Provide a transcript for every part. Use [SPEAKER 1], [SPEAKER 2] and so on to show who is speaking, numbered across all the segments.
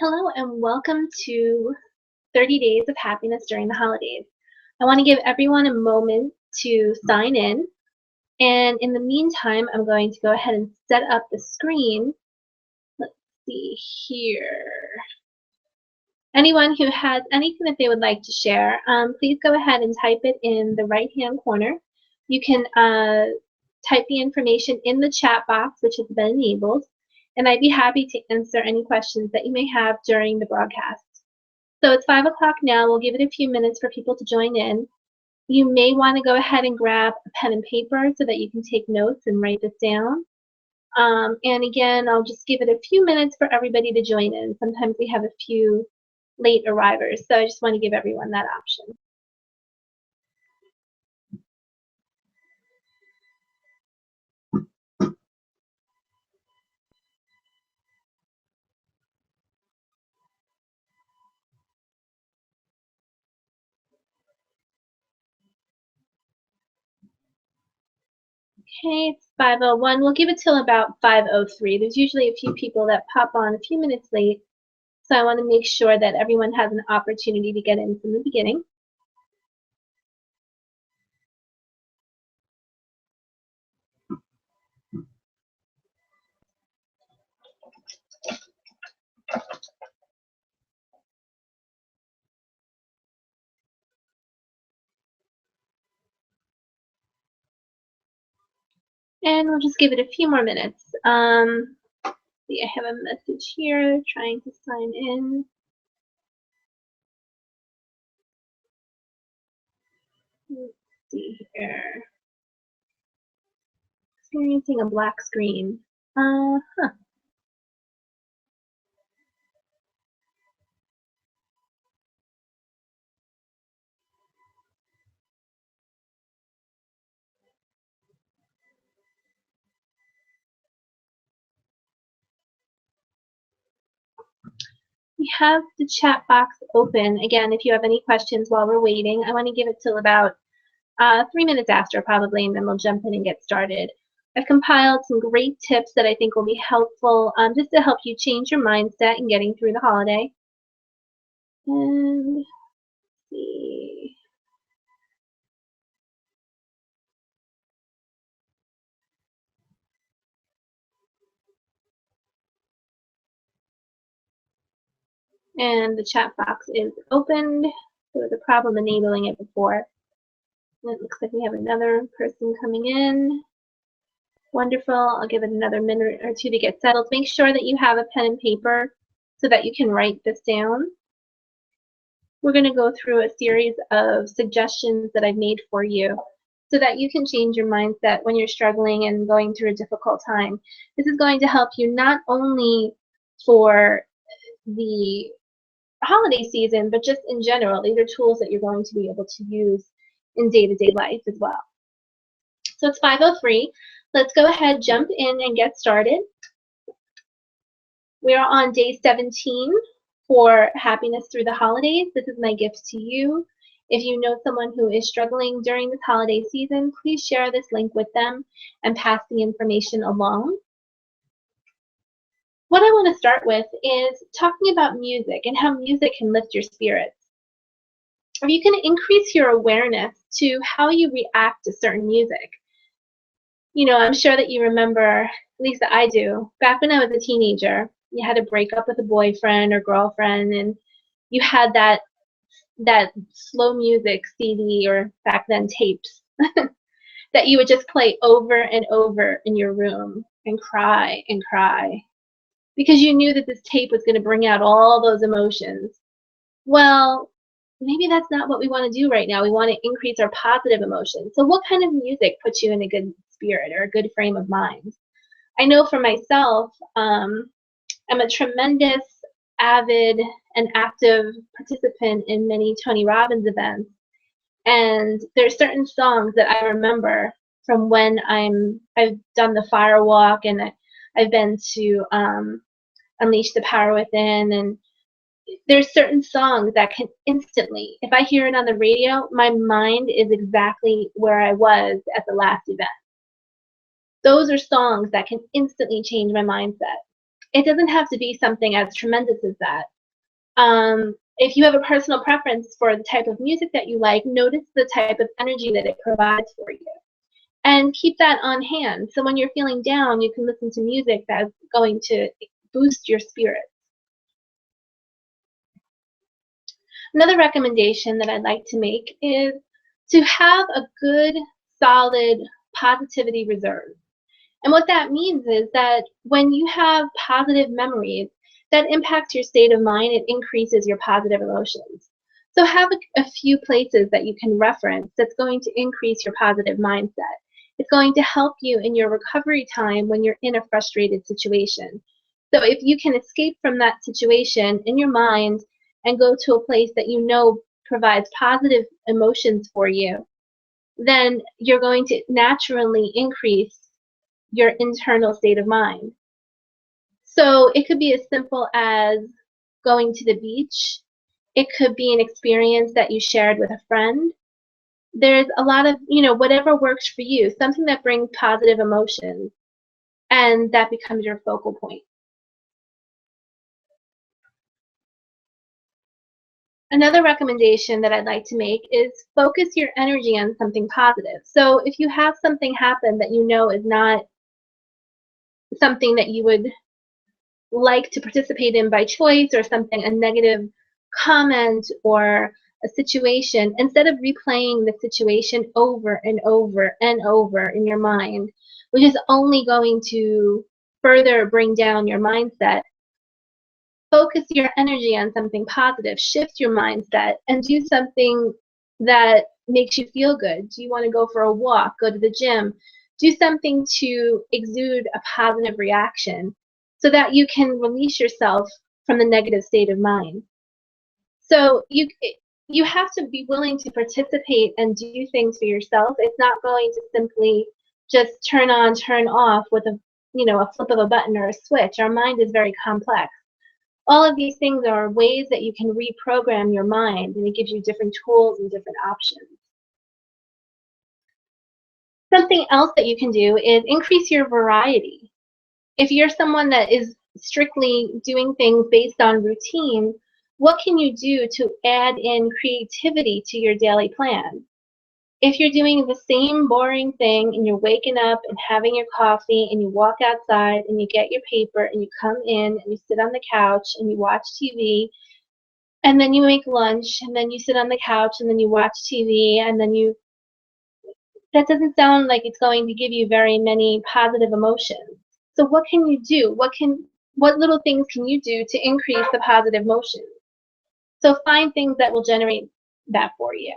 [SPEAKER 1] Hello and welcome to 30 Days of Happiness During the Holidays. I want to give everyone a moment to sign in, and in the meantime, I'm going to go ahead and set up the screen. Let's see here. Anyone who has anything that they would like to share, please go ahead and type it in the right-hand corner. You can type the information in the chat box, which has been enabled, and I'd be happy to answer any questions that you may have during the broadcast. So it's 5 o'clock now. We'll give it a few minutes for people to join in. You may want to go ahead and grab a pen and paper so that you can take notes and write this down. And again, I'll just give it a few minutes for everybody to join in. Sometimes we have a few late arrivers, so I just want to give everyone that option. Okay, it's 5:01. We'll give it till about 5:03. There's usually a few people that pop on a few minutes late, so I want to make sure that everyone has an opportunity to get in from the beginning. And we'll just give it a few more minutes. See, I have a message here trying to sign in. Let's see here. Experiencing a black screen. We have the chat box open. Again, if you have any questions while we're waiting, I want to give it till about 3 minutes after probably, and then we'll jump in and get started. I've compiled some great tips that I think will be helpful just to help you change your mindset in getting through the holiday. And let's see. And the chat box is opened. There was a problem enabling it before. And it looks like we have another person coming in. Wonderful. I'll give it another minute or two to get settled. Make sure that you have a pen and paper so that you can write this down. We're going to go through a series of suggestions that I've made for you so that you can change your mindset when you're struggling and going through a difficult time. This is going to help you not only for the holiday season, but just in general. These are tools that you're going to be able to use in day-to-day life as well. So it's 5:03. Let's go ahead, jump in and get started. We are on day 17 for happiness through the holidays. This is my gift to you. If you know someone who is struggling during this holiday season, please share this link with them and pass the information along. What I want to start with is talking about music and how music can lift your spirits. Or you can increase your awareness to how you react to certain music. You know, I'm sure that you remember, at least I do, back when I was a teenager, you had to break up with a boyfriend or girlfriend, and you had that slow music CD, or back then tapes, that you would just play over and over in your room and cry because you knew that this tape was going to bring out all those emotions. Well, maybe that's not what we want to do right now. We want to increase our positive emotions. So what kind of music puts you in a good spirit or a good frame of mind? I know for myself, I'm a tremendous, avid, and active participant in many Tony Robbins events. And there's certain songs that I remember from when I've done the fire walk, and I've been to Unleash the Power Within, and there's certain songs that can instantly, if I hear it on the radio, my mind is exactly where I was at the last event. Those are songs that can instantly change my mindset. It doesn't have to be something as tremendous as that. If you have a personal preference for the type of music that you like, notice the type of energy that it provides for you. And keep that on hand. So when you're feeling down, you can listen to music that's going to boost your spirit. Another recommendation that I'd like to make is to have a good, solid positivity reserve. And what that means is that when you have positive memories, that impacts your state of mind, it increases your positive emotions. So have a few places that you can reference that's going to increase your positive mindset. It's going to help you in your recovery time when you're in a frustrated situation. So if you can escape from that situation in your mind and go to a place that you know provides positive emotions for you, then you're going to naturally increase your internal state of mind. So it could be as simple as going to the beach. It could be an experience that you shared with a friend. There's a lot of, whatever works for you, something that brings positive emotions, and that becomes your focal point. Another recommendation that I'd like to make is focus your energy on something positive. So if you have something happen that you know is not something that you would like to participate in by choice, or something, a negative comment or a situation, instead of replaying the situation over and over and over in your mind, which is only going to further bring down your mindset, focus your energy on something positive, shift your mindset, and do something that makes you feel good. Do you want to go for a walk, go to the gym, do something to exude a positive reaction so that you can release yourself from the negative state of mind. So you have to be willing to participate and do things for yourself. It's not going to simply just turn on, turn off with a flip of a button or a switch. Our mind is very complex. All of these things are ways that you can reprogram your mind, and it gives you different tools and different options. Something else that you can do is increase your variety. If you're someone that is strictly doing things based on routine, what can you do to add in creativity to your daily plan? If you're doing the same boring thing and you're waking up and having your coffee and you walk outside and you get your paper and you come in and you sit on the couch and you watch TV, and then you make lunch and then you sit on the couch and then you watch TV, and then that doesn't sound like it's going to give you very many positive emotions. So what can you do? What little things can you do to increase the positive emotions? So find things that will generate that for you.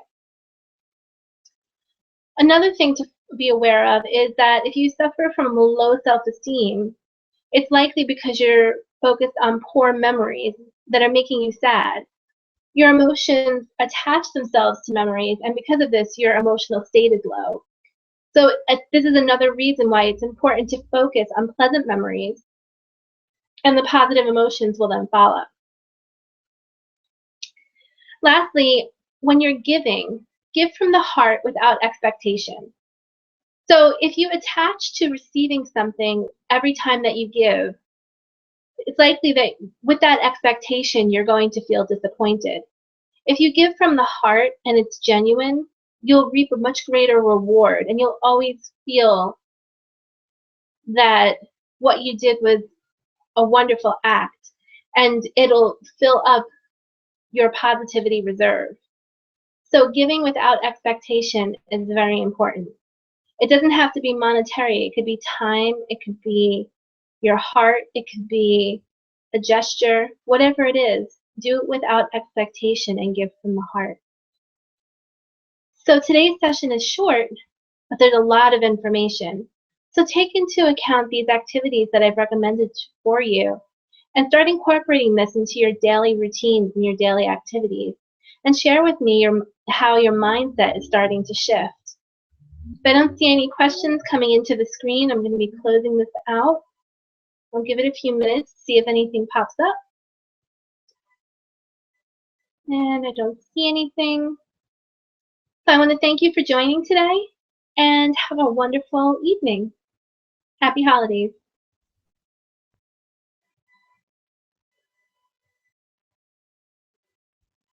[SPEAKER 1] Another thing to be aware of is that if you suffer from low self-esteem, it's likely because you're focused on poor memories that are making you sad. Your emotions attach themselves to memories, and because of this, your emotional state is low. So this is another reason why it's important to focus on pleasant memories, and the positive emotions will then follow. Lastly, when you're giving, give from the heart without expectation. So if you attach to receiving something every time that you give, it's likely that with that expectation, you're going to feel disappointed. If you give from the heart and it's genuine, you'll reap a much greater reward, and you'll always feel that what you did was a wonderful act, and it'll fill up your positivity reserve. So giving without expectation is very important. It doesn't have to be monetary. It could be time, it could be your heart, it could be a gesture, whatever it is. Do it without expectation and give from the heart. So today's session is short, but there's a lot of information. So take into account these activities that I've recommended for you, and start incorporating this into your daily routines and your daily activities. And share with me how your mindset is starting to shift. If I don't see any questions coming into the screen, I'm going to be closing this out. I'll give it a few minutes to see if anything pops up. And I don't see anything. So I want to thank you for joining today, and have a wonderful evening. Happy holidays.